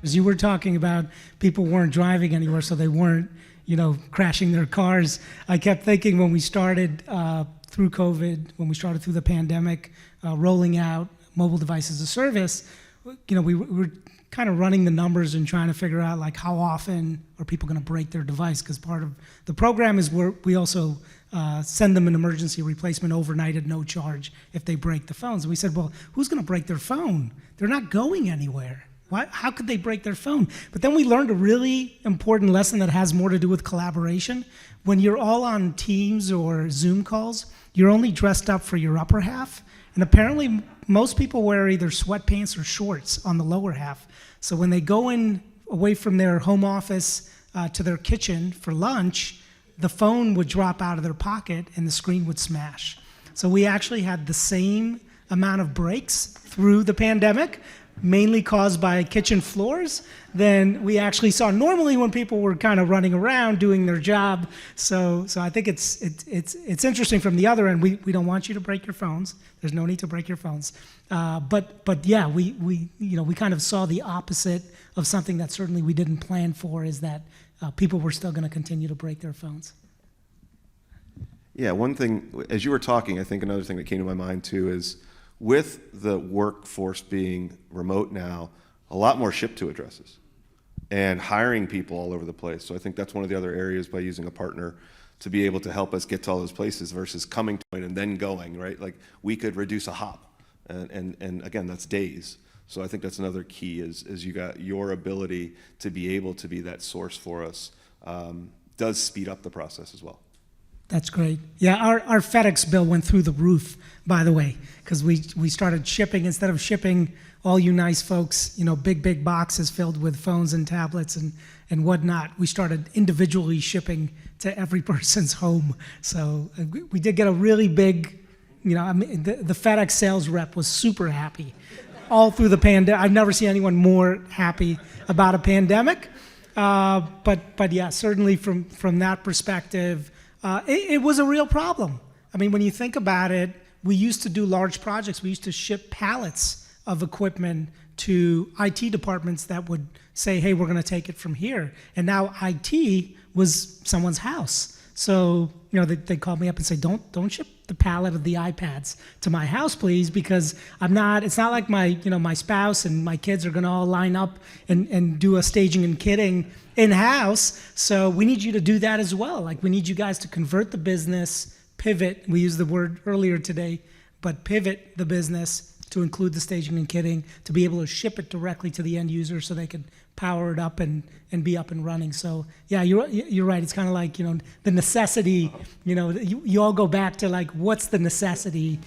As you were talking about, people weren't driving anywhere, so they weren't, crashing their cars. I kept thinking when we started through COVID, when we started through the pandemic, rolling out mobile device as a service, we were kind of running the numbers and trying to figure out like how often are people going to break their device, because part of the program is where we also send them an emergency replacement overnight at no charge if they break the phones. And we said, well, who's going to break their phone? They're not going anywhere. How could they break their phone? But then we learned a really important lesson that has more to do with collaboration. When you're all on Teams or Zoom calls, you're only dressed up for your upper half. And apparently most people wear either sweatpants or shorts on the lower half. So when they go in away from their home office to their kitchen for lunch, the phone would drop out of their pocket and the screen would smash. So we actually had the same amount of breaks through the pandemic, mainly caused by kitchen floors, than we actually saw normally when people were kind of running around doing their job. So I think it's interesting from the other end. We don't want you to break your phones. There's no need to break your phones. But yeah, we kind of saw the opposite of something that certainly we didn't plan for, is that people were still going to continue to break their phones. Yeah, one thing, as you were talking, I think another thing that came to my mind too is, with the workforce being remote now, a lot more ship-to addresses and hiring people all over the place. So I think that's one of the other areas, by using a partner to be able to help us get to all those places versus coming to it and then going, right? Like, we could reduce a hop, and again, that's days. So I think that's another key, is you got your ability to be able to be that source for us, does speed up the process as well. That's great. Yeah, our FedEx bill went through the roof, by the way, because we started shipping, instead of shipping all you nice folks, big boxes filled with phones and tablets and whatnot, we started individually shipping to every person's home. So we did get a really big, the FedEx sales rep was super happy all through the pandemic. I've never seen anyone more happy about a pandemic. But yeah, certainly from that perspective, it was a real problem. I mean, when you think about it, we used to do large projects. We used to ship pallets of equipment to IT departments that would say, hey, we're going to take it from here. And now IT was someone's house. So, they called me up and say, don't ship the pallet of the iPads to my house, please, because it's not like my spouse and my kids are going to all line up and do a staging and kitting in-house. So we need you to do that as well. Like, we need you guys to convert the business, pivot. We used the word earlier today, but pivot the business to include the staging and kitting, to be able to ship it directly to the end user so they could power it up and be up and running. So yeah, you're right. It's kind of like, the necessity, you all go back to like, what's the necessity